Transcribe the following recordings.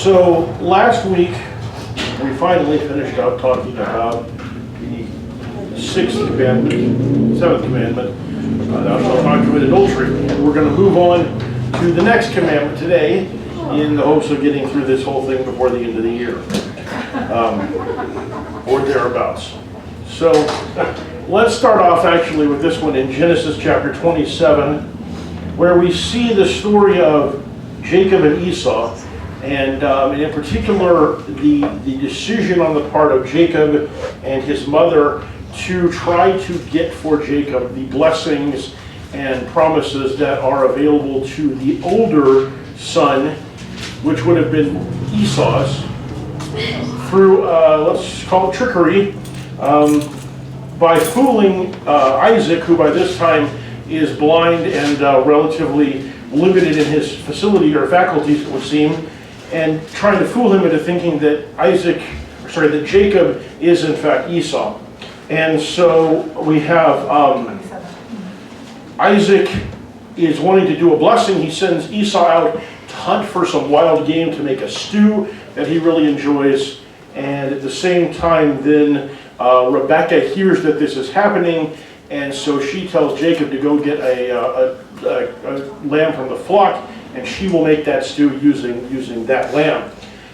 So last week, we finally finished up talking about the seventh commandment, thou shalt not commit adultery. And we're going to move on to the next commandment today in the hopes of getting through this whole thing before the end of the year, or thereabouts. So let's start off actually with this one in Genesis chapter 27, where we see the story of Jacob and Esau. And in particular, the decision on the part of Jacob and his mother to try to get for Jacob the blessings and promises that are available to the older son, which would have been Esau's, through, let's call it trickery, by fooling Isaac, who by this time is blind and relatively limited in his facility or faculties, it would seem, and trying to fool him into thinking that that Jacob is in fact Esau. And so we have Isaac is wanting to do a blessing. He sends Esau out to hunt for some wild game to make a stew that he really enjoys. And at the same time, then Rebekah hears that this is happening, and so she tells Jacob to go get a lamb from the flock, and she will make that stew using that lamb.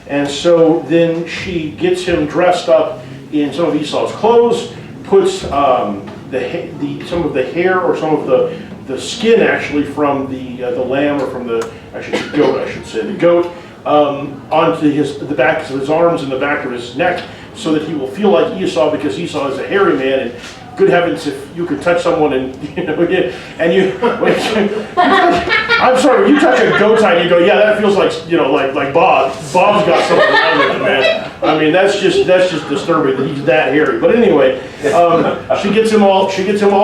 And so then she gets him dressed up in some of Esau's clothes, puts some of the hair or some of the skin actually from the lamb, or from the goat, onto the backs of his arms and the back of his neck, so that he will feel like Esau, because Esau is a hairy man. And good heavens, if you could touch someone and I'm sorry, when you touch a goat's hide, you go, yeah, that feels like like Bob. Bob's got something wrong with him, man. I mean, that's just disturbing that he's that hairy. But anyway, she gets him all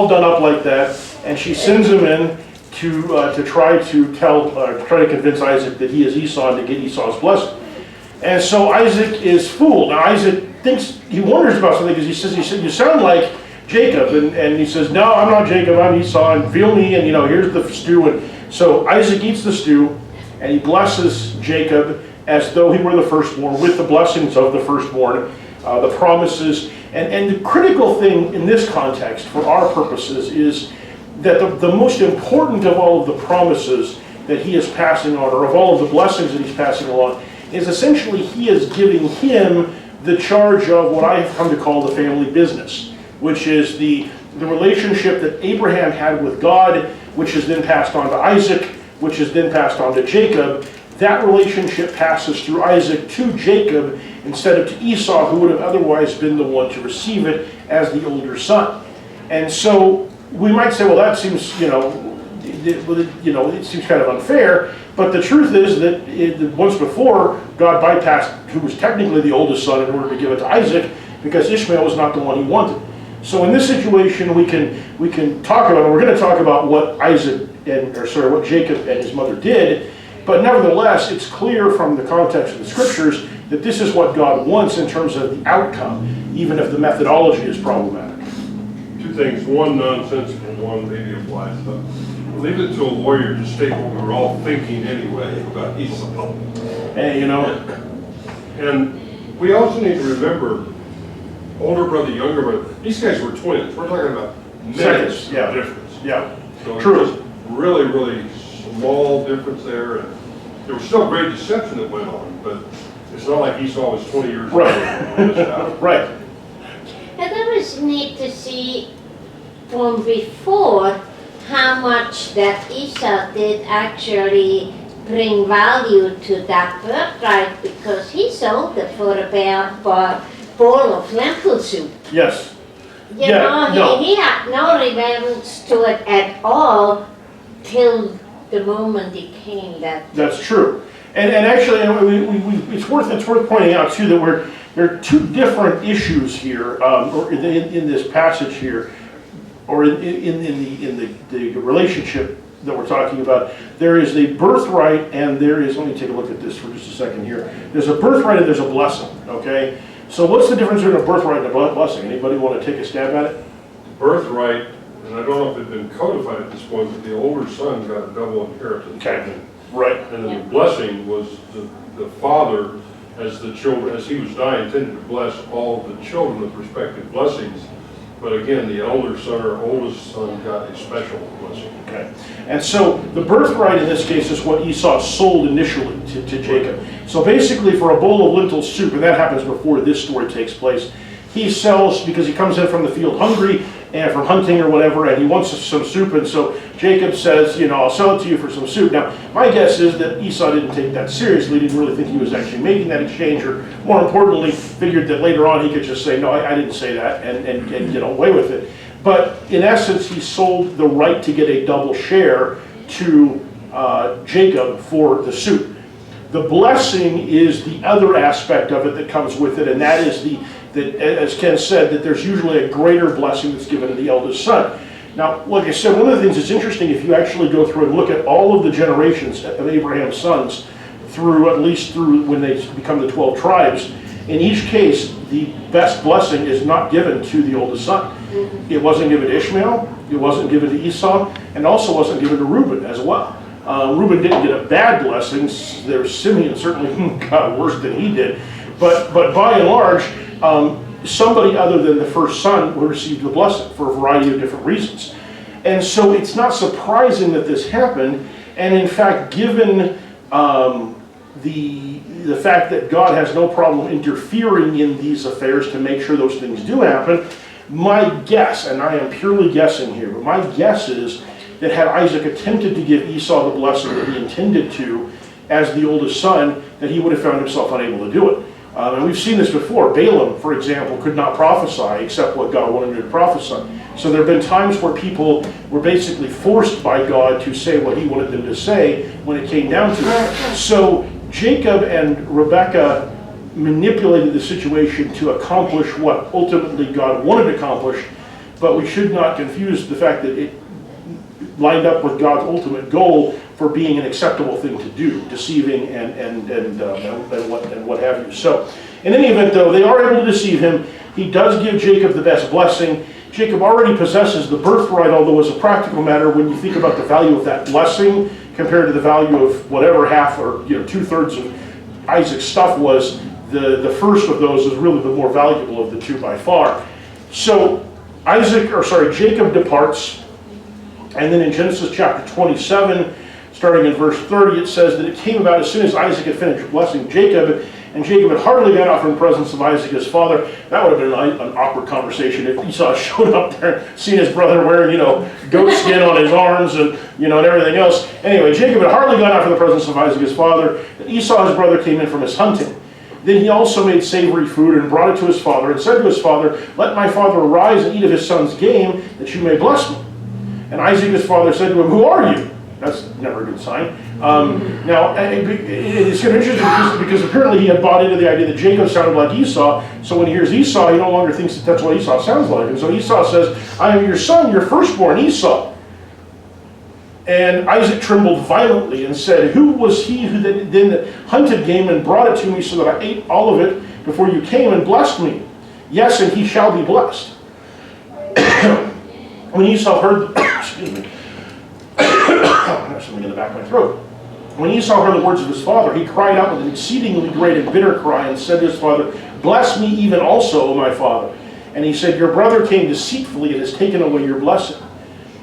done up like that, and she sends him in to try to convince Isaac that he is Esau and to get Esau's blessing. And so Isaac is fooled. Now Isaac he wonders about something, because he said, you sound like Jacob, and he says, no, I'm not Jacob, I'm Esau, and feel me, and here's the stew. And so Isaac eats the stew, and he blesses Jacob as though he were the firstborn, with the blessings of the firstborn, the promises. And the critical thing in this context, for our purposes, is that the most important of all of the promises that he is passing on, or of all of the blessings that he's passing along, is essentially he is giving him the charge of what I have come to call the family business, which is the relationship that Abraham had with God, which is then passed on to Isaac, which is then passed on to Jacob. That relationship passes through Isaac to Jacob instead of to Esau, who would have otherwise been the one to receive it as the older son. And so we might say, well, that seems, it seems kind of unfair. But the truth is that once before, God bypassed who was technically the oldest son in order to give it to Isaac, because Ishmael was not the one he wanted. So in this situation, we can talk about, and we're going to talk about what what Jacob and his mother did. But nevertheless, it's clear from the context of the scriptures that this is what God wants in terms of the outcome, even if the methodology is problematic. Two things, one nonsensical, one maybe applies, but leave it to a lawyer to state what we were all thinking anyway about Esau. Hey, And we also need to remember, older brother, younger brother, these guys were twins. We're talking about minutes of difference. Yeah, so true. Just really, really small difference there. And there was still great deception that went on, but it's not like Esau was 20 years old. Right. And that was neat to see from before how much that Esau did actually bring value to that birthright, because he sold it for a bowl of lentil soup. Yes. He had no relevance to it at all till the moment it came. That's true. And actually, it's worth pointing out too that there are two different issues here, or in this passage here, or in the relationship that we're talking about. There is a birthright, and there is, let me take a look at this for just a second here. There's a birthright and there's a blessing, okay? So what's the difference between a birthright and a blessing? Anybody want to take a stab at it? Birthright, and I don't know if it's been codified at this point, but the older son got a double inheritance. Okay, right. And then the blessing was the the father, as the children, as he was dying, tended to bless all of the children with respective blessings. But again, the elder son or oldest son got a special blessing. Okay. And so the birthright in this case is what Esau sold initially to Jacob. So basically for a bowl of lentil soup, and that happens before this story takes place, he sells, because he comes in from the field hungry and from hunting or whatever, and he wants some soup, and so Jacob says, you know, I'll sell it to you for some soup. Now, my guess is that Esau didn't take that seriously, didn't really think he was actually making that exchange, or more importantly, figured that later on he could just say, no, I didn't say that, and get away with it. But in essence, he sold the right to get a double share to Jacob for the soup. The blessing is the other aspect of it that comes with it, and that is that, as Ken said, that there's usually a greater blessing that's given to the eldest son. Now, like I said, one of the things that's interesting, if you actually go through and look at all of the generations of Abraham's sons, at least through when they become the 12 tribes, in each case, the best blessing is not given to the oldest son. It wasn't given to Ishmael, it wasn't given to Esau, and also wasn't given to Reuben as well. Reuben didn't get a bad blessing. Simeon certainly got worse than he did. But by and large, somebody other than the first son would receive the blessing for a variety of different reasons. And so it's not surprising that this happened. And in fact, given the fact that God has no problem interfering in these affairs to make sure those things do happen, my guess, and I am purely guessing here, but my guess is that had Isaac attempted to give Esau the blessing that he intended to as the oldest son, that he would have found himself unable to do it. And we've seen this before. Balaam, for example, could not prophesy except what God wanted him to prophesy. So there have been times where people were basically forced by God to say what he wanted them to say when it came down to it. So Jacob and Rebekah manipulated the situation to accomplish what ultimately God wanted to accomplish, but we should not confuse the fact that it lined up with God's ultimate goal for being an acceptable thing to do, deceiving and what have you. So, in any event, though, they are able to deceive him. He does give Jacob the best blessing. Jacob already possesses the birthright, although as a practical matter, when you think about the value of that blessing compared to the value of whatever half or 2/3 of Isaac's stuff was, the first of those is really the more valuable of the two by far. So Jacob departs, and then in Genesis chapter 27, starting in verse 30, it says that it came about as soon as Isaac had finished blessing Jacob, and Jacob had hardly got out from the presence of Isaac his father. That would have been an awkward conversation if Esau showed up there and seen his brother wearing, goat skin on his arms and everything else. Anyway, Jacob had hardly gone out from the presence of Isaac his father, and Esau his brother came in from his hunting. Then he also made savory food and brought it to his father, and said to his father, "Let my father arise and eat of his son's game, that you may bless me." And Isaac his father said to him, "Who are you?" That's never a good sign. Now, it's kind of interesting because apparently he had bought into the idea that Jacob sounded like Esau, so when he hears Esau, he no longer thinks that that's what Esau sounds like. And so Esau says, "I am your son, your firstborn, Esau." And Isaac trembled violently and said, "Who was he who then hunted game and brought it to me so that I ate all of it before you came and blessed me? Yes, and he shall be blessed." When Esau heard, excuse me, I have something in the back of my throat. When Esau heard the words of his father, he cried out with an exceedingly great and bitter cry and said to his father, "Bless me even also, O my father." And he said, "Your brother came deceitfully and has taken away your blessing."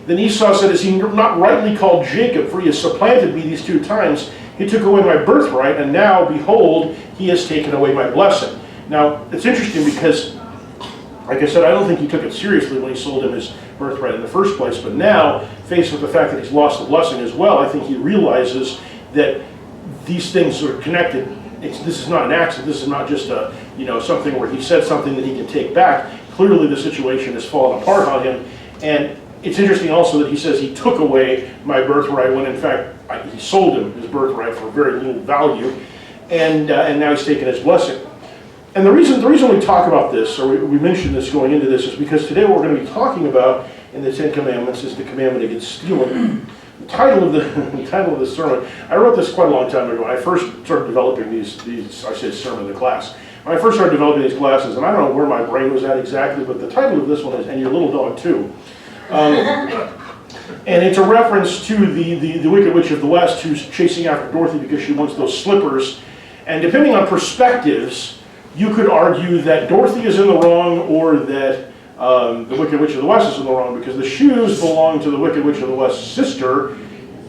Then Esau said, "Is he not rightly called Jacob? For he has supplanted me these 2 times. He took away my birthright, and now, behold, he has taken away my blessing." Now, it's interesting because, like I said, I don't think he took it seriously when he sold him his birthright in the first place. But now, faced with the fact that he's lost the blessing as well, I think he realizes that these things are connected. This is not an accident. This is not just something where he said something that he can take back. Clearly, the situation has fallen apart on him. And it's interesting also that he says he took away my birthright when, in fact, he sold him his birthright for very little value, and now he's taken his blessing. And the reason we talk about this, or we mention this going into this, is because today what we're going to be talking about in the 10 Commandments is the commandment against stealing. The title of the sermon, I wrote this quite a long time ago. When I first started developing these I say sermon in the class. When I first started developing these classes, and I don't know where my brain was at exactly, but the title of this one is "And Your Little Dog Too." And it's a reference to the Wicked Witch of the West who's chasing after Dorothy because she wants those slippers. And depending on perspectives, you could argue that Dorothy is in the wrong or that the Wicked Witch of the West is in the wrong, because the shoes belong to the Wicked Witch of the West's sister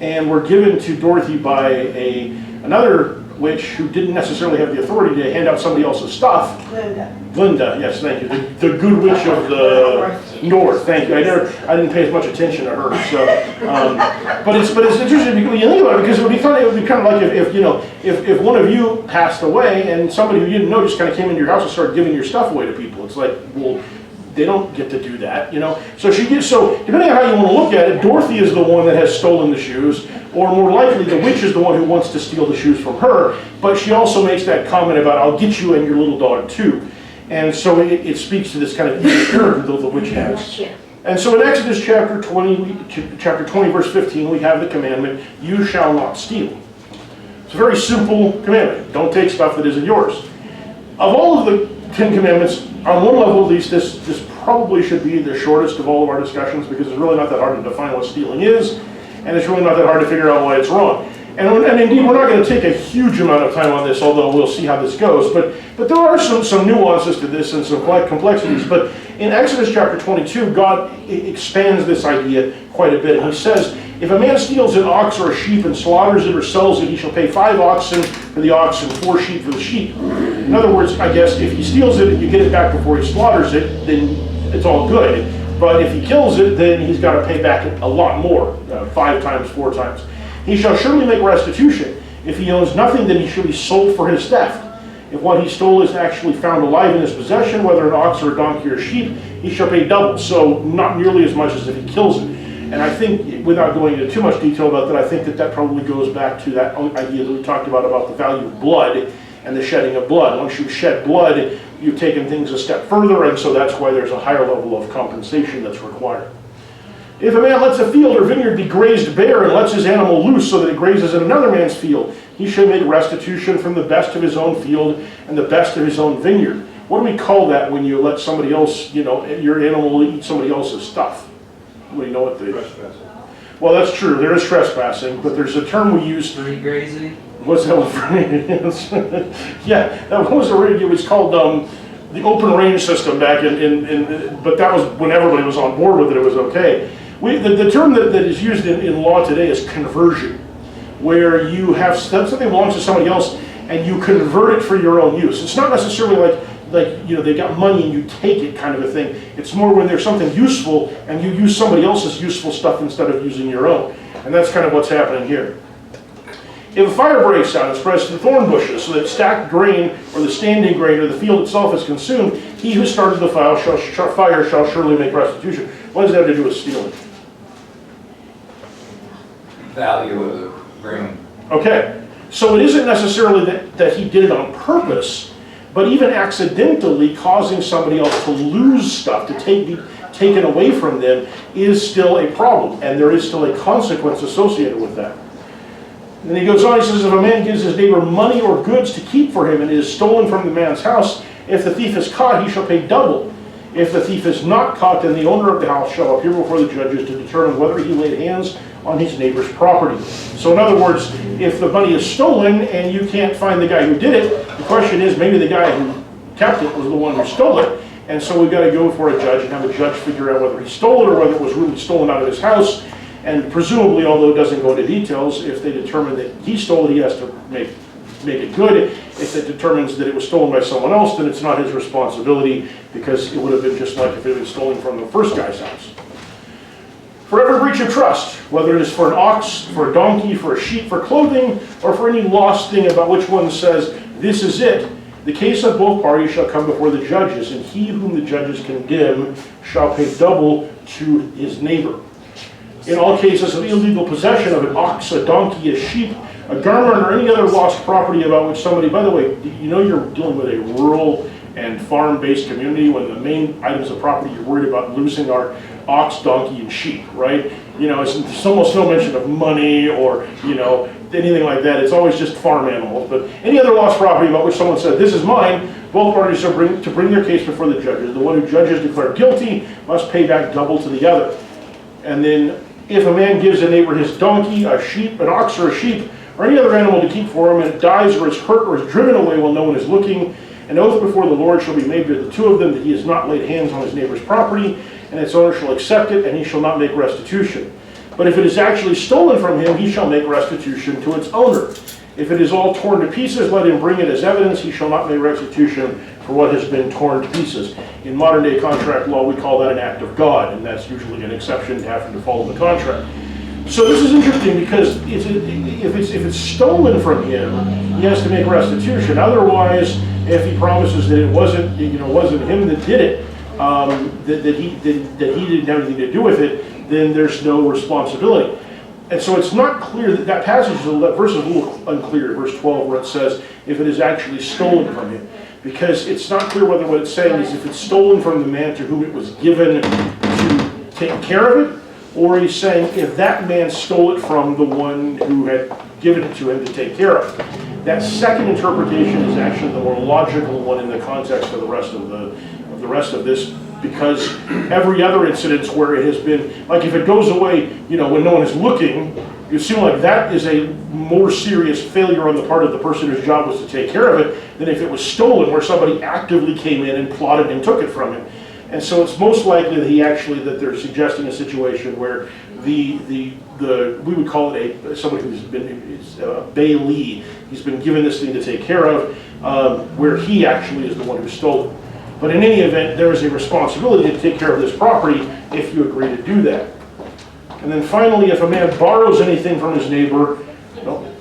and were given to Dorothy by another witch who didn't necessarily have the authority to hand out somebody else's stuff. Glinda, yes, thank you. The good witch of the north. Thank you. I didn't pay as much attention to her. So, but it's interesting when you think about it, because it would be funny. It would be kind of like if one of you passed away and somebody who you didn't know just kind of came into your house and started giving your stuff away to people. It's like, well, they don't get to do that, So depending on how you want to look at it, Dorothy is the one that has stolen the shoes, or more likely the witch is the one who wants to steal the shoes from her, but she also makes that comment about, I'll get you and your little dog too. And so it speaks to this kind of evil character that the witch has. And so in Exodus chapter 20, verse 15, we have the commandment, you shall not steal. It's a very simple commandment. Don't take stuff that isn't yours. Of all of the 10 commandments, on one level at least, this probably should be the shortest of all of our discussions, because it's really not that hard to define what stealing is, and it's really not that hard to figure out why it's wrong. And indeed, we're not going to take a huge amount of time on this, although we'll see how this goes. But there are some nuances to this and some complexities. But in Exodus chapter 22, God expands this idea quite a bit. And he says, if a man steals an ox or a sheep and slaughters it or sells it, he shall pay 5 oxen for the ox and 4 sheep for the sheep. In other words, I guess, if he steals it and you get it back before he slaughters it, then it's all good. But if he kills it, then he's got to pay back a lot more, 5 times, 4 times. He shall surely make restitution. If he owns nothing, then he shall be sold for his theft. If what he stole is actually found alive in his possession, whether an ox or a donkey or a sheep, he shall pay double. So not nearly as much as if he kills it. And I think, without going into too much detail about that, I think that probably goes back to that idea that we talked about the value of blood and the shedding of blood. Once you shed blood, you've taken things a step further, and so that's why there's a higher level of compensation that's required. If a man lets a field or vineyard be grazed bare and lets his animal loose so that it grazes in another man's field, he shall make restitution from the best of his own field and the best of his own vineyard. What do we call that when you let somebody else, your animal eat somebody else's stuff? What do you know what the... Trespassing. Well, that's true. There is trespassing, but there's a term we use... Street grazing? What's that one for? Yeah, that was it was called the open range system back but that was when everybody was on board with it, it was okay. The term that is used in law today is conversion, where you have something belongs to somebody else and you convert it for your own use. It's not necessarily like they got money and you take it kind of a thing. It's more when there's something useful and you use somebody else's useful stuff instead of using your own. And that's kind of what's happening here. If a fire breaks out and spreads to the thorn bushes so that stacked grain or the standing grain or the field itself is consumed, he who started the fire shall surely make restitution. What does that have to do with stealing? Value of the grain. Okay, so it isn't necessarily that he did it on purpose, but even accidentally causing somebody else to lose stuff, to be taken away from them, is still a problem, and there is still a consequence associated with that. And then he goes on, he says, if a man gives his neighbor money or goods to keep for him and it is stolen from the man's house, if the thief is caught, he shall pay double. If the thief is not caught, then the owner of the house shall appear before the judges to determine whether he laid hands on his neighbor's property. So in other words, if the money is stolen and you can't find the guy who did it, the question is maybe the guy who kept it was the one who stole it. And so we've got to go for a judge and have a judge figure out whether he stole it or whether it was really stolen out of his house. And presumably, although it doesn't go into details, if they determine that he stole it, he has to make it good. If it determines that it was stolen by someone else, then it's not his responsibility, because it would have been just like if it had been stolen from the first guy's house. For every breach of trust, whether it is for an ox, for a donkey, for a sheep, for clothing, or for any lost thing about which one says, this is it, the case of both parties shall come before the judges, and he whom the judges condemn shall pay double to his neighbor. In all cases of illegal possession of an ox, a donkey, a sheep, a garment, or any other lost property about which somebody, by the way, you're dealing with a rural and farm-based community when the main items of property you're worried about losing are ox, donkey, and sheep, right? It's almost no mention of money or, anything like that. It's always just farm animals. But any other lost property about which someone said, this is mine, both parties shall bring their case before the judges. The one who judges declared guilty must pay back double to the other. And then if a man gives a neighbor his donkey, a sheep, an ox or a sheep, or any other animal to keep for him, and it dies or is hurt or is driven away while no one is looking, an oath before the Lord shall be made by the two of them that he has not laid hands on his neighbor's property, and its owner shall accept it, and he shall not make restitution. But if it is actually stolen from him, he shall make restitution to its owner. If it is all torn to pieces, let him bring it as evidence. He shall not make restitution for what has been torn to pieces. In modern day contract law, we call that an act of God, and that's usually an exception to having to follow the contract. So this is interesting because if it's stolen from him, he has to make restitution. Otherwise, if he promises that it wasn't him that did it, that he didn't have anything to do with it, then there's no responsibility. And so it's not clear that passage, that verse is a little unclear, verse 12, where it says, if it is actually stolen from him. Because it's not clear whether what it's saying is if it's stolen from the man to whom it was given to take care of it, or he's saying if that man stole it from the one who had given it to him to take care of. That second interpretation is actually the more logical one in the context of the rest of this, because every other incident where it has been, like if it goes away, when no one is looking, you seem like that is a more serious failure on the part of the person whose job was to take care of it than if it was stolen, where somebody actively came in and plotted and took it from him. And so it's most likely that they're suggesting a situation where we would call it somebody who's been bailee. He's been given this thing to take care of, where he actually is the one who stole it. But in any event, there is a responsibility to take care of this property if you agree to do that. And then finally, if a man borrows anything from his neighbor,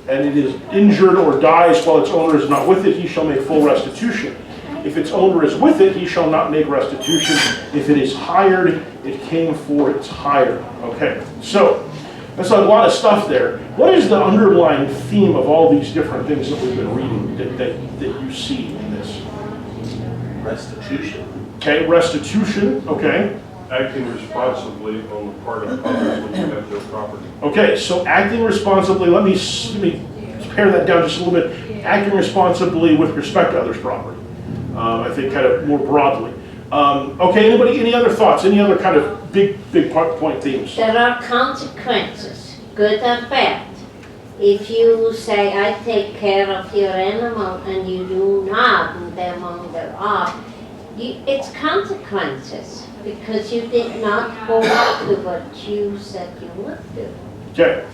and it is injured or dies while its owner is not with it, he shall make full restitution. If its owner is with it, he shall not make restitution. If it is hired, it came for its hire. Okay, so that's a lot of stuff there. What is the underlying theme of all these different things that we've been reading that you see in this? Restitution. Okay, restitution, okay. Acting responsibly on the part of others when you have their property. Okay, so acting responsibly, let me pare that down just a little bit. Acting responsibly with respect to others' property. I think kind of more broadly. Okay, any other thoughts? Any other kind of big point themes? There are consequences, good or bad. If you say, I take care of your animal and you do not, and then thereof, it's consequences because you did not go up to what you said you would do. Okay,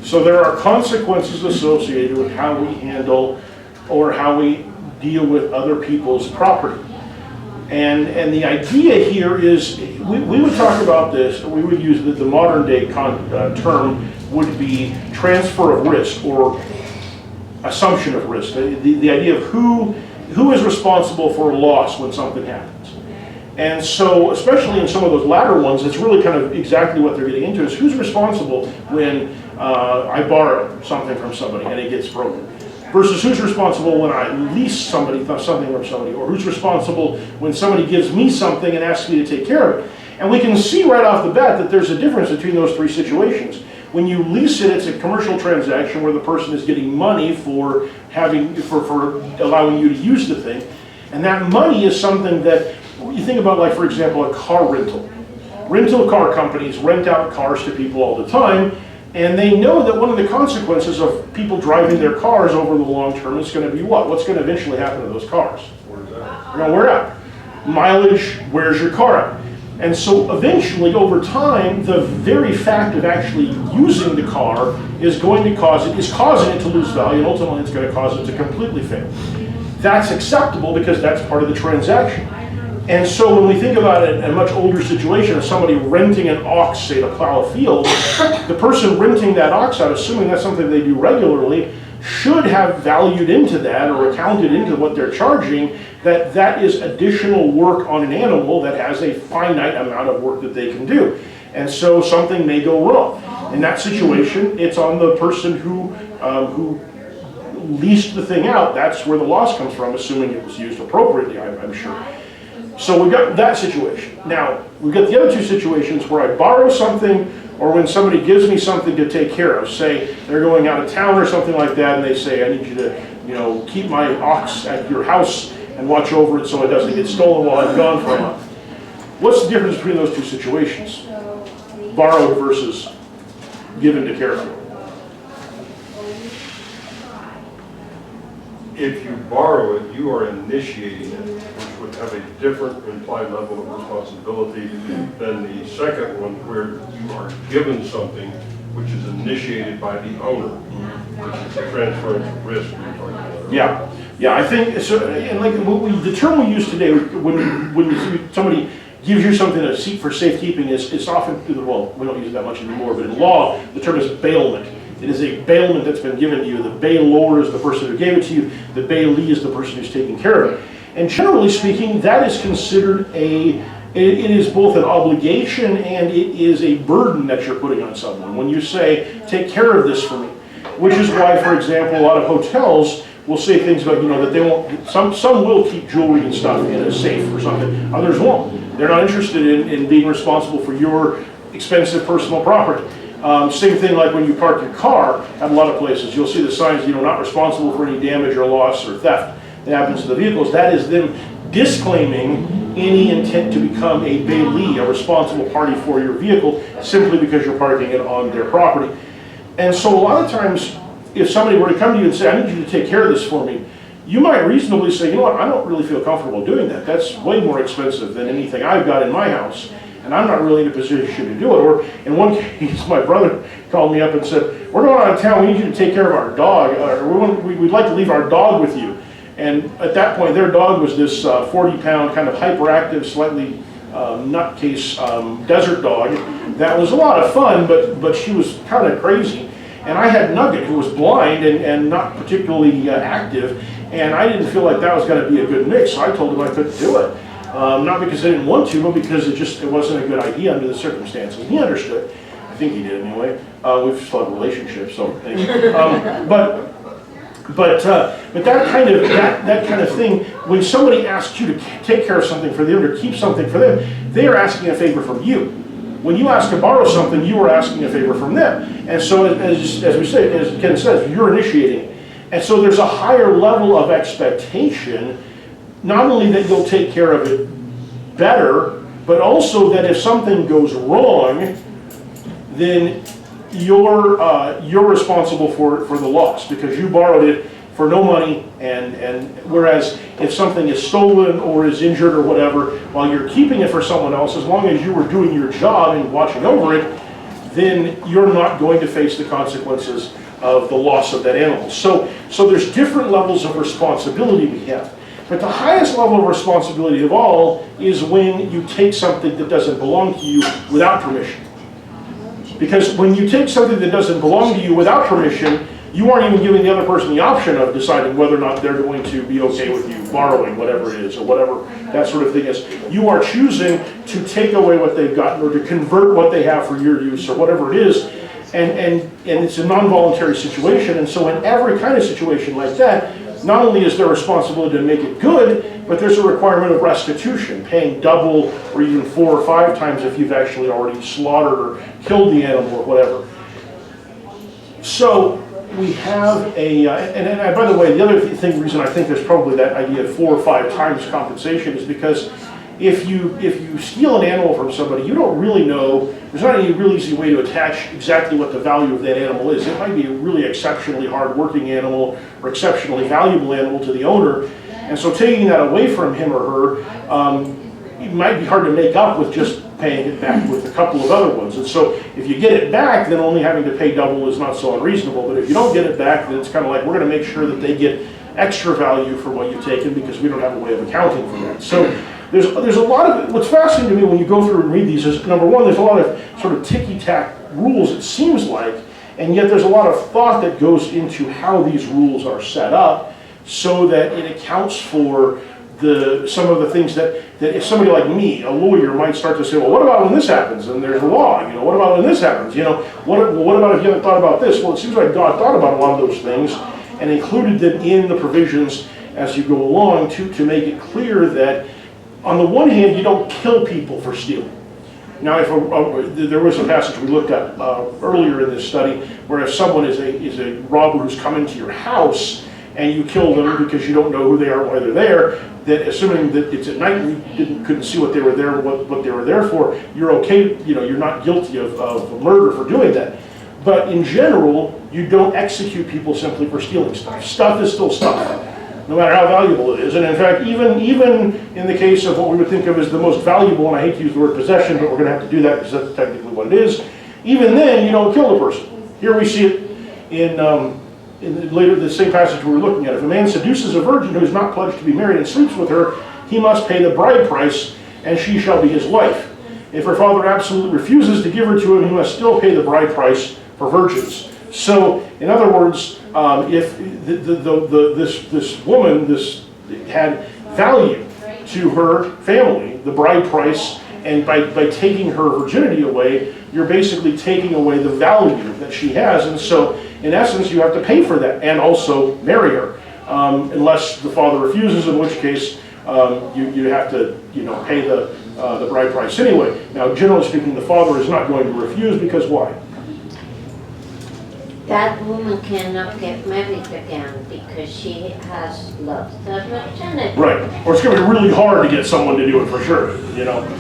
so there are consequences associated with how we handle or how we deal with other people's property. And the idea here is, we would talk about this, we would use the modern day term would be transfer of risk or assumption of risk. The idea of who is responsible for a loss when something happens. And so, especially in some of those latter ones, it's really kind of exactly what they're getting into is who's responsible when I borrow something from somebody and it gets broken. Versus who's responsible when I lease something from somebody, or who's responsible when somebody gives me something and asks me to take care of it. And we can see right off the bat that there's a difference between those three situations. When you lease it, it's a commercial transaction where the person is getting money for allowing you to use the thing. And that money is something that you think about, like for example, a car rental. Rental car companies rent out cars to people all the time. And they know that one of the consequences of people driving their cars over the long term is going to be what? What's going to eventually happen to those cars? They're going to wear out. Mileage wears your car out. And so eventually, over time, the very fact of actually using the car is causing it to lose value, and ultimately it's going to cause it to completely fail. That's acceptable because that's part of the transaction. And so when we think about it in a much older situation of somebody renting an ox, say, to plow a field, the person renting that ox out, assuming that's something they do regularly, should have valued into that or accounted into what they're charging, that is additional work on an animal that has a finite amount of work that they can do. And so something may go wrong. In that situation, it's on the person who leased the thing out. That's where the loss comes from, assuming it was used appropriately, I'm sure. So we've got that situation. Now, we've got the other two situations where I borrow something or when somebody gives me something to take care of. Say they're going out of town or something like that and they say, I need you to keep my ox at your house and watch over it so it doesn't get stolen while I'm gone for a month. What's the difference between those two situations? Borrowed versus given to care for. If you borrow it, you are initiating it, which would have a different implied level of responsibility than the second one, where you are given something which is initiated by the owner, which is the transference of risk we're talking about. Yeah, yeah, I think, so, and like, the term we use today, when somebody gives you something to seek for safekeeping, it's often, well, we don't use it that much anymore, but in law, the term is bailment. It is a bailment that's been given to you. The bailor is the person who gave it to you. The bailee is the person who's taking care of it. And generally speaking, that is considered it is both an obligation and it is a burden that you're putting on someone. When you say, take care of this for me, which is why, for example, a lot of hotels will say things about, that they won't, some will keep jewelry and stuff in a safe or something, others won't. They're not interested in being responsible for your expensive personal property. Same thing like when you park your car at a lot of places. You'll see the signs, not responsible for any damage or loss or theft that happens to the vehicles. That is them disclaiming any intent to become a bailee, a responsible party for your vehicle, simply because you're parking it on their property. And so a lot of times, if somebody were to come to you and say, I need you to take care of this for me, you might reasonably say, you know what, I don't really feel comfortable doing that. That's way more expensive than anything I've got in my house, and I'm not really in a position to do it. Or in one case, my brother called me up and said, we're going out of town, we need you to take care of our dog, or we'd like to leave our dog with you. And at that point, their dog was this 40-pound, kind of hyperactive, slightly nutcase desert dog. That was a lot of fun, but she was kind of crazy. And I had Nugget, who was blind and not particularly active, and I didn't feel like that was going to be a good mix, so I told him I couldn't do it. Not because I didn't want to, but because it wasn't a good idea under the circumstances. He understood. I think he did anyway. We've still had a relationship, so anyway. But that kind of thing, when somebody asks you to take care of something for them or keep something for them, they are asking a favor from you. When you ask to borrow something, you are asking a favor from them. And so, as we say, as Ken says, you're initiating it. And so there's a higher level of expectation, not only that you'll take care of it better, but also that if something goes wrong, then you're responsible for the loss because you borrowed it for no money, and whereas if something is stolen or is injured or whatever, while you're keeping it for someone else, as long as you were doing your job and watching over it, then you're not going to face the consequences of the loss of that animal. So there's different levels of responsibility we have. But the highest level of responsibility of all is when you take something that doesn't belong to you without permission. Because when you take something that doesn't belong to you without permission, you aren't even giving the other person the option of deciding whether or not they're going to be okay with you borrowing whatever it is or whatever that sort of thing is. You are choosing to take away what they've gotten or to convert what they have for your use or whatever it is. And it's a non-voluntary situation. And so in every kind of situation like that, not only is there responsibility to make it good, but there's a requirement of restitution, paying double or even 4 or 5 times if you've actually already slaughtered or killed the animal or whatever. So we have and by the way, the other reason I think there's probably that idea of 4 or 5 times compensation is because if you steal an animal from somebody, you don't really know, there's not any real easy way to attach exactly what the value of that animal is. It might be a really exceptionally hard-working animal or exceptionally valuable animal to the owner, and so taking that away from him or her, it might be hard to make up with just paying it back with a couple of other ones. And so if you get it back, then only having to pay double is not so unreasonable. But if you don't get it back, then it's kind of like, we're going to make sure that they get extra value for what you've taken because we don't have a way of accounting for that. So there's a lot of, what's fascinating to me when you go through and read these is, number one, there's a lot of sort of ticky-tack rules, it seems like, and yet there's a lot of thought that goes into how these rules are set up so that it accounts for some of the things that if somebody like me, a lawyer, might start to say, well, what about when this happens and there's a law? What about when this happens? What about if you haven't thought about this? Well, it seems like God thought about a lot of those things and included them in the provisions as you go along to make it clear that on the one hand, you don't kill people for stealing. Now, if there was a passage we looked at earlier in this study where if someone is a robber who's come into your house and you kill them because you don't know who they are, why they're there, that assuming that it's at night and you couldn't see what they were there, what they were there for, you're okay. You're not guilty of murder for doing that. But in general, you don't execute people simply for stealing stuff. Stuff is still stuff. no matter how valuable it is. And in fact, even in the case of what we would think of as the most valuable, and I hate to use the word possession, but we're going to have to do that because that's technically what it is, even then you don't kill the person. Here we see it in later the same passage we were looking at. If a man seduces a virgin who is not pledged to be married and sleeps with her, he must pay the bride price, and she shall be his wife. If her father absolutely refuses to give her to him, he must still pay the bride price for virgins. So, in other words, if this woman had value to her family, the bride price, and by taking her virginity away, you're basically taking away the value that she has, and so in essence you have to pay for that and also marry her, unless the father refuses, in which case you have to pay the bride price anyway. Now, generally speaking, the father is not going to refuse, because why? That woman cannot get married again because she has lost her virginity. Right. Or it's going to be really hard to get someone to do it for sure.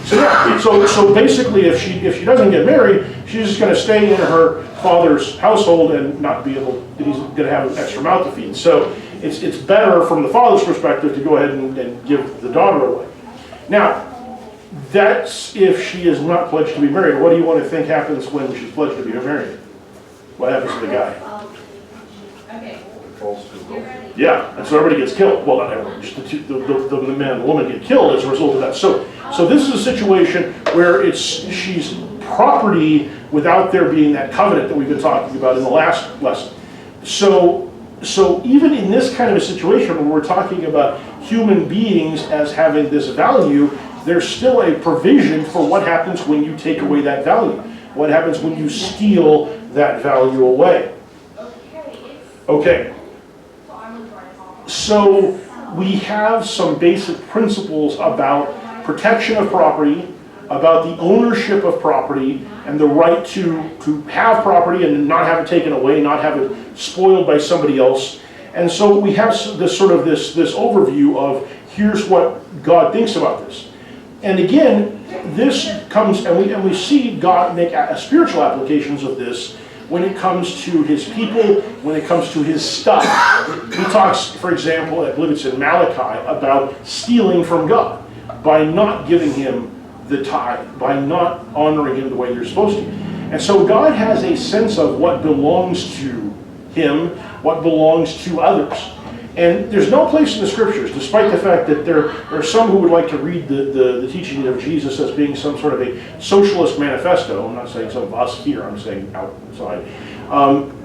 So yeah. So basically, if she doesn't get married, she's just going to stay in her father's household and not be able. He's going to have an extra mouth to feed. So it's better from the father's perspective to go ahead and give the daughter away. Now, that's if she is not pledged to be married. What do you want to think happens when she's pledged to be married? What happens to the guy? False to adultery. Yeah, and so everybody gets killed. Well, not everyone, just the man and the woman get killed as a result of that. So this is a situation where she's property without there being that covenant that we've been talking about in the last lesson. So even in this kind of a situation where we're talking about human beings as having this value, there's still a provision for what happens when you take away that value. What happens when you steal that value away? Okay. So we have some basic principles about protection of property, about the ownership of property, and the right to have property and not have it taken away, not have it spoiled by somebody else. And so we have this sort of this overview of here's what God thinks about this. And again, this comes, and we see God make spiritual applications of this when it comes to his people, when it comes to his stuff. He talks, for example, I believe it's in Malachi, about stealing from God by not giving him the tithe, by not honoring him the way you're supposed to. And so God has a sense of what belongs to him, what belongs to others. And there's no place in the scriptures, despite the fact that there are some who would like to read the teaching of Jesus as being some sort of a socialist manifesto. I'm not saying some of us here, I'm saying outside.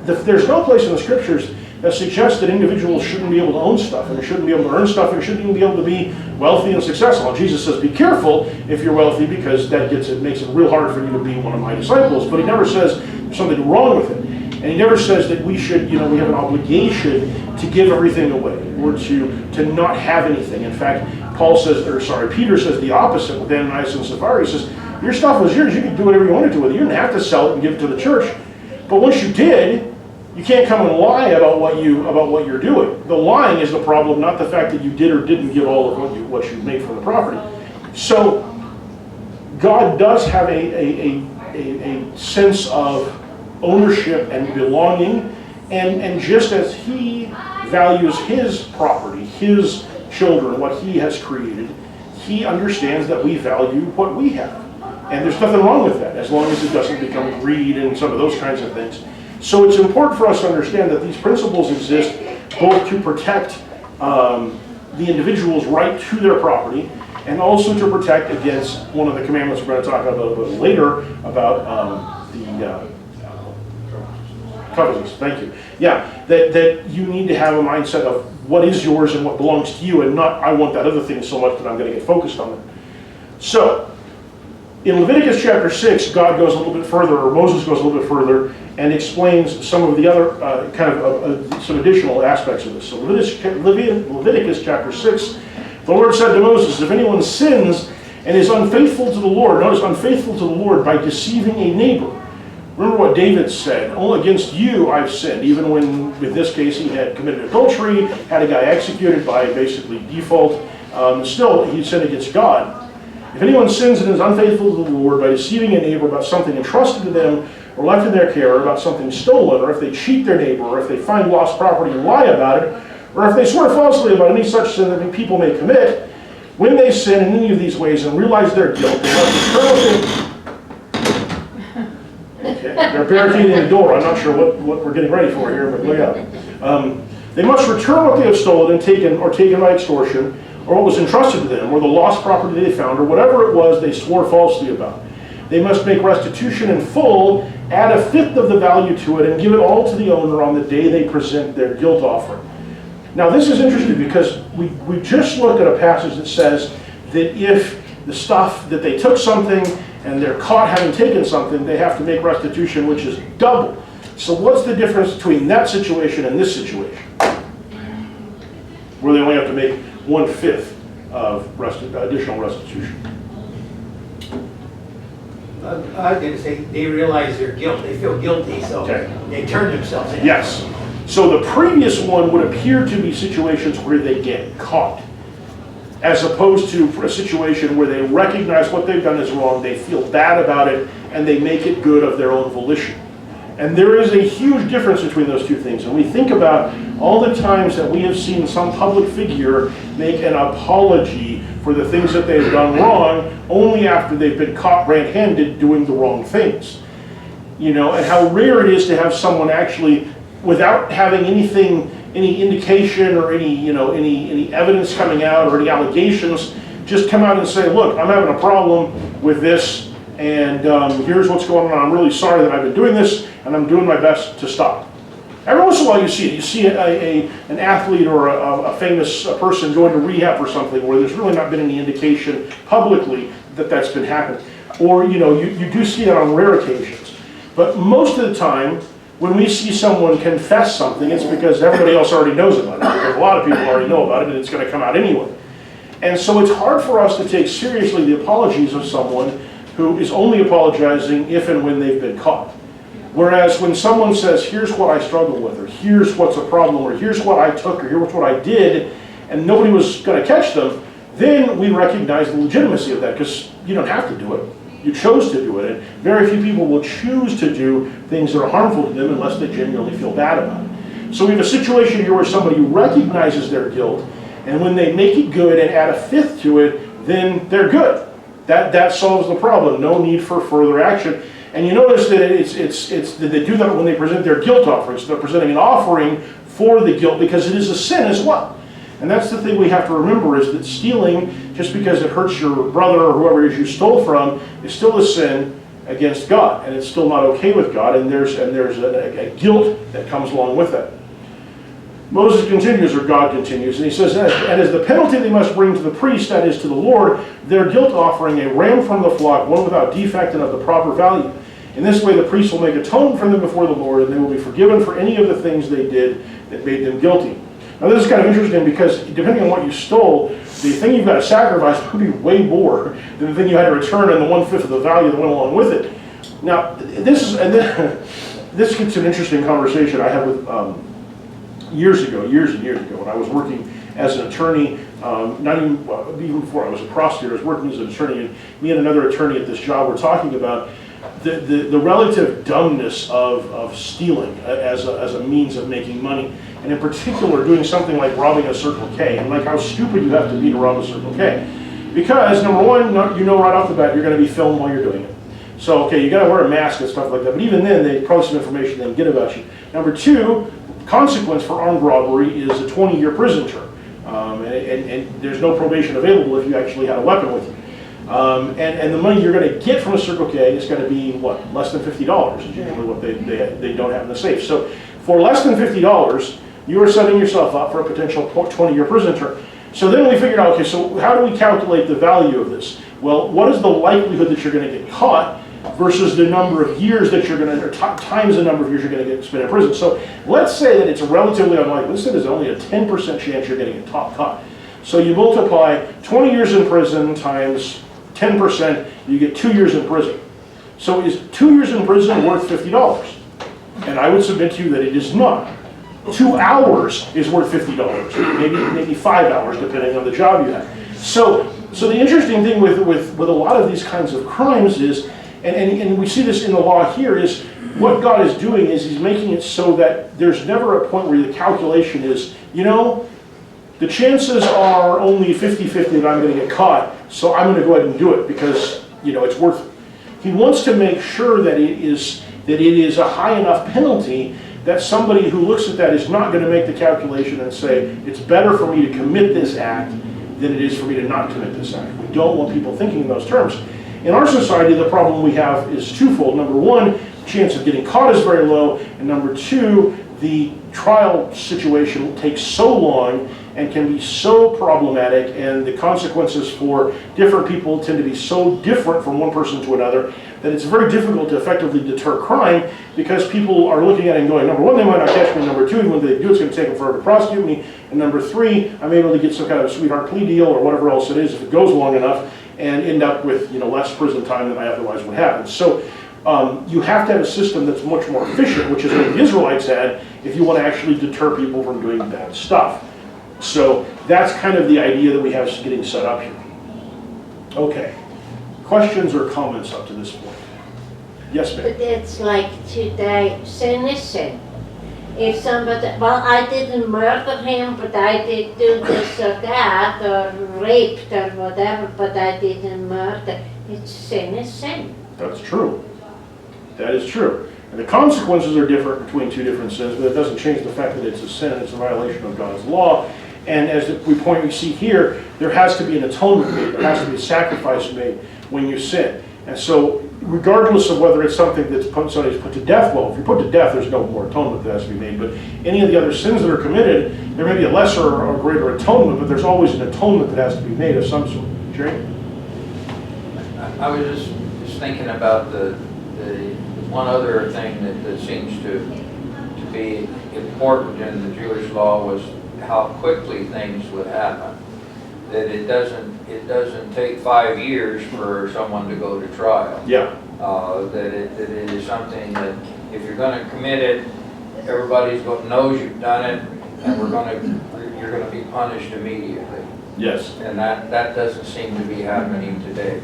There's no place in the scriptures that suggests that individuals shouldn't be able to own stuff, and they shouldn't be able to earn stuff, and shouldn't even be able to be wealthy and successful. And Jesus says, be careful if you're wealthy, because that makes it real hard for you to be one of my disciples. But he never says there's something wrong with it. And he never says that we should, we have an obligation to give everything away, or to not have anything. In fact, Peter says the opposite with Ananias and Sapphira. He says, your stuff was yours, you could do whatever you wanted to with it. You didn't have to sell it and give it to the church. But once you did, you can't come and lie about what you're doing. The lying is the problem, not the fact that you did or didn't give all of what you made from the property. So God does have a sense of ownership and belonging, and just as he values his property, his children, what he has created, he understands that we value what we have. And there's nothing wrong with that, as long as it doesn't become greed and some of those kinds of things. So it's important for us to understand that these principles exist both to protect the individual's right to their property, and also to protect against one of the commandments we're going to talk about a little bit later, about the covetousness. Thank you. Yeah, that you need to have a mindset of what is yours and what belongs to you, and not I want that other thing so much that I'm going to get focused on it. So, in Leviticus chapter 6, God goes a little bit further, or Moses goes a little bit further, and explains some of the other some additional aspects of this. So Leviticus chapter 6, the Lord said to Moses, if anyone sins and is unfaithful to the Lord, notice unfaithful to the Lord by deceiving a neighbor. Remember what David said, only against you I've sinned, even when, in this case, he had committed adultery, had a guy executed by basically default. Still, he sinned against God. If anyone sins and is unfaithful to the Lord by deceiving a neighbor about something entrusted to them or left in their care, or about something stolen, or if they cheat their neighbor, or if they find lost property and lie about it, Or if they swear falsely about any such sin that people may commit, when they sin in any of these ways and realize their guilt, they must return okay, they're barricading the door. I'm not sure what we're getting ready for here, but look out. They must return what they have stolen and taken by extortion, or what was entrusted to them, or the lost property they found, or whatever it was they swore falsely about. They must make restitution in full, add a fifth of the value to it, and give it all to the owner on the day they present their guilt offering. Now this is interesting because we just looked at a passage that says that if the stuff that they took something and they're caught having taken something, they have to make restitution, which is double. So what's the difference between that situation and this situation? Where they only have to make 1/5 of additional restitution. I was going to say, they realize their guilt, they feel guilty, so Okay. they turn themselves in. Yes. So the previous one would appear to be situations where they get caught, as opposed to a situation where they recognize what they've done is wrong, they feel bad about it, and they make it good of their own volition. And there is a huge difference between those two things. And we think about all the times that we have seen some public figure make an apology for the things that they've done wrong only after they've been caught red-handed doing the wrong things. You know, and how rare it is to have someone actually, without having anything, any indication or any evidence coming out or any allegations, just come out and say, look, I'm having a problem with this, and here's what's going on. I'm really sorry that I've been doing this, and I'm doing my best to stop. Every once in a while you see it. You see an athlete or a famous person going to rehab for something where there's really not been any indication publicly that that's been happening. Or you do see it on rare occasions. But most of the time, when we see someone confess something, it's because everybody else already knows about it. Because a lot of people already know about it, and it's going to come out anyway. And so it's hard for us to take seriously the apologies of someone who is only apologizing if and when they've been caught. Whereas when someone says, here's what I struggle with, or here's what's a problem, or here's what I took, or here's what I did, and nobody was going to catch them, then we recognize the legitimacy of that, because you don't have to do it. You chose to do it, and very few people will choose to do things that are harmful to them unless they genuinely feel bad about it. So we have a situation here where somebody recognizes their guilt, and when they make it good and add a fifth to it, then they're good. That solves the problem. No need for further action. And you notice that that they do that when they present their guilt offerings. They're presenting an offering for the guilt because it is a sin as well. And that's the thing we have to remember, is that stealing, just because it hurts your brother or whoever it is you stole from, is still a sin against God, and it's still not okay with God, and there's a guilt that comes along with that. Moses continues, or God continues, and he says, and as the penalty they must bring to the priest, that is to the Lord, their guilt offering, a ram from the flock, one without defect and of the proper value. In this way the priest will make atonement for them before the Lord, and they will be forgiven for any of the things they did that made them guilty. Now this is kind of interesting because depending on what you stole, the thing you've got to sacrifice would be way more than the thing you had to return and the 1/5 of the value that went along with it. Now this gets an interesting conversation I had with years and years ago, when I was working as an attorney, even before I was a prosecutor, I was working as an attorney, and me and another attorney at this job were talking about the relative dumbness of stealing as a means of making money, and in particular doing something like robbing a Circle K, and like how stupid you have to be to rob a Circle K. Because number one, you know right off the bat you're going to be filmed while you're doing it. So okay, you got to wear a mask and stuff like that, but even then they probably some information they can get about you. Number two, consequence for armed robbery is a 20-year prison term, and there's no probation available if you actually had a weapon with you. And the money you're going to get from a Circle K is going to be, what, less than $50 is usually what they don't have in the safe. So for less than $50, you are setting yourself up for a potential 20-year prison term. So then we figured out, okay, so how do we calculate the value of this? Well, what is the likelihood that you're going to get caught versus the number of years that you're going to, or times the number of years you're going to get spent in prison. So let's say that it's relatively unlikely. Let's say there's only a 10% chance you're getting caught. So you multiply 20 years in prison times 10%, you get 2 years in prison. So is 2 years in prison worth $50? And I would submit to you that it is not. 2 hours is worth $50, maybe 5 hours, depending on the job you have. So the interesting thing with a lot of these kinds of crimes is, and we see this in the law here, is what God is doing is he's making it so that there's never a point where the calculation is you know, the chances are only 50-50 that I'm going to get caught, so I'm going to go ahead and do it because, you know, it's worth it. He wants to make sure that it is a high enough penalty that somebody who looks at that is not going to make the calculation and say, it's better for me to commit this act than it is for me to not commit this act. We don't want people thinking in those terms. In our society, the problem we have is twofold. Number one, the chance of getting caught is very low, and number two, the trial situation takes so long and can be so problematic, and the consequences for different people tend to be so different from one person to another that it's very difficult to effectively deter crime because people are looking at it and going, number one, they might not catch me, number two, when they do, it's going to take them forever to prosecute me, and number three, I'm able to get some kind of sweetheart plea deal or whatever else it is if it goes long enough and end up with, you know, less prison time than I otherwise would have. And so you have to have a system that's much more efficient, which is what the Israelites had, if you want to actually deter people from doing bad stuff. So that's kind of the idea that we have getting set up here. Okay. Questions or comments up to this point? Yes, ma'am. But it's like today, sin is sin. If somebody, well, I didn't murder him, but I did do this or that, or raped or whatever, but I didn't murder. It's sin is sin. That's true. That is true. And the consequences are different between two different sins, but it doesn't change the fact that it's a sin, it's a violation of God's law. And as we see here, there has to be an atonement made, there has to be a sacrifice made when you sin. And so, regardless of whether it's something that's somebody's put to death, well, if you're put to death, there's no more atonement that has to be made. But any of the other sins that are committed, there may be a lesser or greater atonement, but there's always an atonement that has to be made of some sort. Jerry? I was just thinking about the one other thing that seems to be important in the Jewish law was how quickly things would happen. That it doesn't take 5 years for someone to go to trial. Yeah. That it is something that if you're going to commit it, everybody knows you've done it, and you're going to be punished immediately. Yes. And that doesn't seem to be happening today.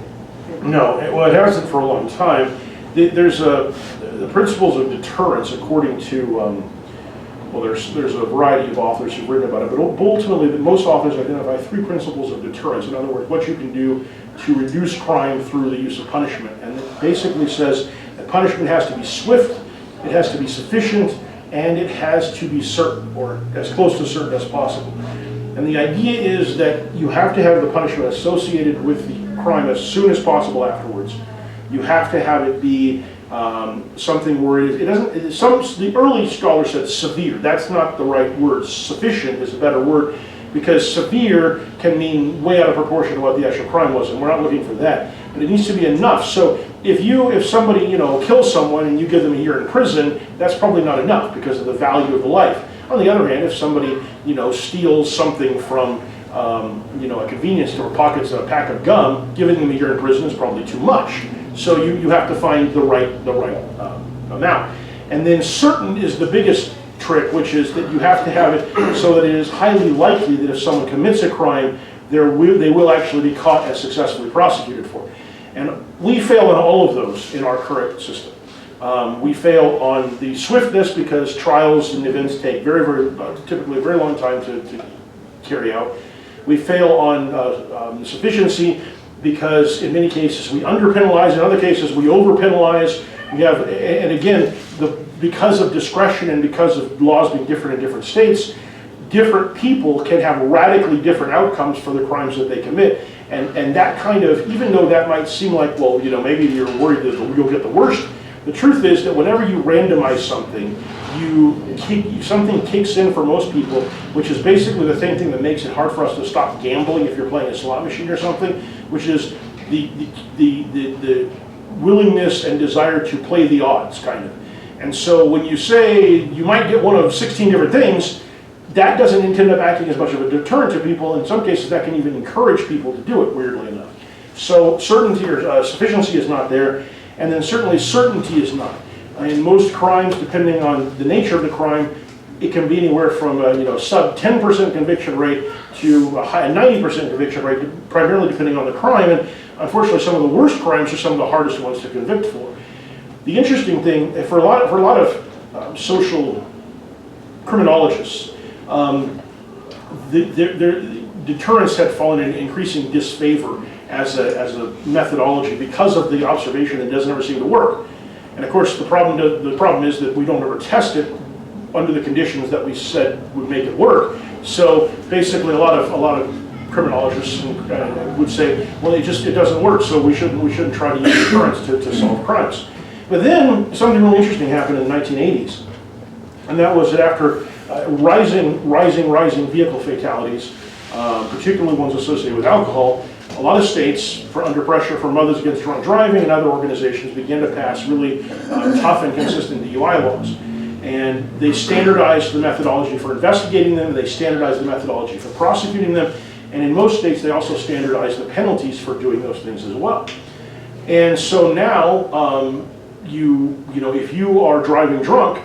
No, well, it hasn't for a long time. There's the principles of deterrence, according to, well, there's a variety of authors who've written about it, but ultimately, most authors identify 3 principles of deterrence. In other words, what you can do to reduce crime through the use of punishment. And it basically says that punishment has to be swift, it has to be sufficient, and it has to be certain, or as close to certain as possible. And the idea is that you have to have the punishment associated with the crime as soon as possible afterwards. You have to have it be something where it doesn't, the early scholars said severe. That's not the right word. Sufficient is a better word, because severe can mean way out of proportion to what the actual crime was, and we're not looking for that. But it needs to be enough. So if somebody, you know, kills someone and you give them a year in prison, that's probably not enough because of the value of the life. On the other hand, if somebody, you know, steals something from you know, a convenience store, pockets a pack of gum, giving them a year in prison is probably too much. So you have to find the right amount. And then certain is the biggest trick, which is that you have to have it so that it is highly likely that if someone commits a crime, they will actually be caught and successfully prosecuted for it. And we fail in all of those in our current system. We fail on the swiftness because trials and events take typically a very long time to carry out. We fail on sufficiency because in many cases we under-penalize, in other cases we over-penalize. We have, and again, because of discretion and because of laws being different in different states, different people can have radically different outcomes for the crimes that they commit. And that kind of, even though that might seem like, well, you know, maybe you're worried that you'll get the worst, the truth is that whenever you randomize something, something kicks in for most people, which is basically the same thing that makes it hard for us to stop gambling if you're playing a slot machine or something, which is the willingness and desire to play the odds, kind of. And so when you say you might get one of 16 different things, that doesn't end up acting as much of a deterrent to people. In some cases, that can even encourage people to do it, weirdly enough. So certainty or sufficiency is not there, and then certainly certainty is not. In most crimes, depending on the nature of the crime, it can be anywhere from a sub 10% conviction rate to a high 90% conviction rate, primarily depending on the crime. And unfortunately, some of the worst crimes are some of the hardest ones to convict for. The interesting thing, for a lot of social criminologists, deterrence had fallen in increasing disfavor as a methodology because of the observation that it doesn't ever seem to work. And of course, the problem is that we don't ever test it under the conditions that we said would make it work. So basically, a lot of criminologists would say, well, it doesn't work, so we shouldn't try to use deterrence to solve crimes. But then something really interesting happened in the 1980s, and that was that after rising vehicle fatalities, particularly ones associated with alcohol, a lot of states, under pressure from Mothers Against Drunk Driving and other organizations, began to pass really tough and consistent DUI laws. And they standardized the methodology for investigating them, they standardized the methodology for prosecuting them, and in most states they also standardized the penalties for doing those things as well. And so now, if you are driving drunk,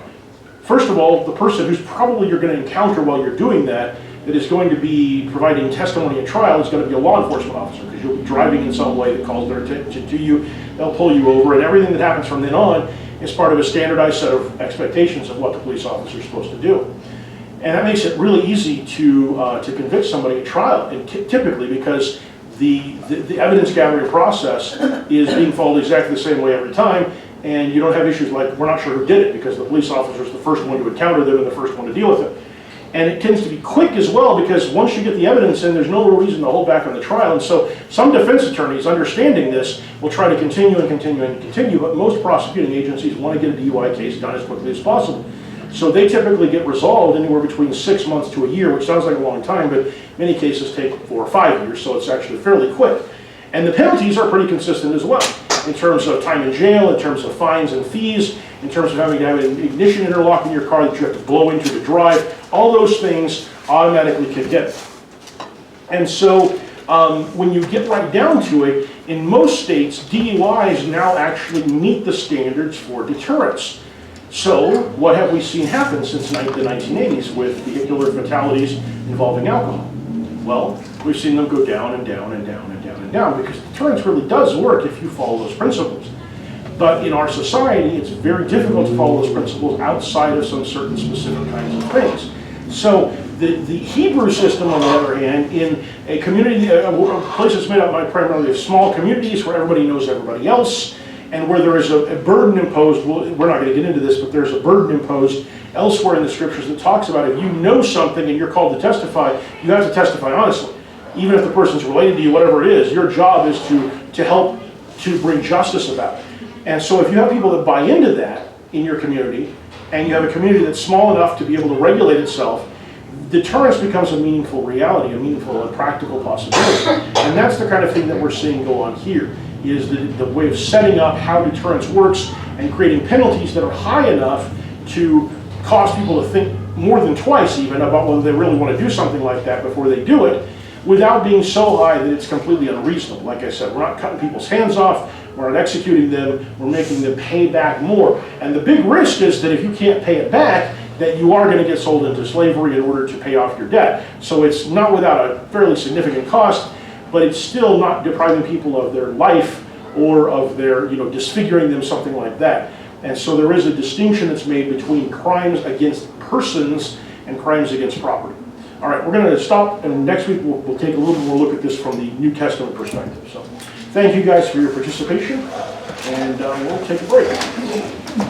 first of all, the person who's probably you're going to encounter while you're doing that is going to be providing testimony at trial is going to be a law enforcement officer, because you'll be driving in some way that calls their attention to you, they'll pull you over, and everything that happens from then on is part of a standardized set of expectations of what the police officer is supposed to do. And that makes it really easy to convict somebody at trial, and typically because the evidence gathering process is being followed exactly the same way every time, and you don't have issues like, we're not sure who did it, because the police officer is the first one to encounter them and the first one to deal with it. And it tends to be quick as well, because once you get the evidence in, there's no real reason to hold back on the trial. And so some defense attorneys, understanding this, will try to continue and continue and continue, but most prosecuting agencies want to get a DUI case done as quickly as possible. So they typically get resolved anywhere between 6 months to a year, which sounds like a long time, but many cases take 4 or 5 years, so it's actually fairly quick. And the penalties are pretty consistent as well, in terms of time in jail, in terms of fines and fees, in terms of having to have an ignition interlock in your car that you have to blow into to drive. All those things automatically kick in. And so when you get right down to it, in most states, DUIs now actually meet the standards for deterrence. So what have we seen happen since the 1980s with vehicular fatalities involving alcohol? Well, we've seen them go down and down and down and down and down, because deterrence really does work if you follow those principles. But in our society, it's very difficult to follow those principles outside of some certain specific kinds of things. So the Hebrew system, on the other hand, in a community, a place that's made up primarily of small communities where everybody knows everybody else, and where there is a burden imposed, we're not going to get into this, but there's a burden imposed elsewhere in the scriptures that talks about if you know something and you're called to testify, you have to testify honestly. Even if the person's related to you, whatever it is, your job is to help to bring justice about it. And so if you have people that buy into that in your community, and you have a community that's small enough to be able to regulate itself, deterrence becomes a meaningful reality, a meaningful and practical possibility. And that's the kind of thing that we're seeing go on here, is the way of setting up how deterrence works and creating penalties that are high enough to cause people to think more than twice even about whether they really want to do something like that before they do it, without being so high that it's completely unreasonable. Like I said, we're not cutting people's hands off, we're not executing them, we're making them pay back more. And the big risk is that if you can't pay it back, that you are going to get sold into slavery in order to pay off your debt. So it's not without a fairly significant cost, but it's still not depriving people of their life or of their, disfiguring them, something like that. And so there is a distinction that's made between crimes against persons and crimes against property. All right, we're going to stop, and next week we'll take a little bit more look at this from the New Testament perspective. So thank you guys for your participation, and we'll take a break.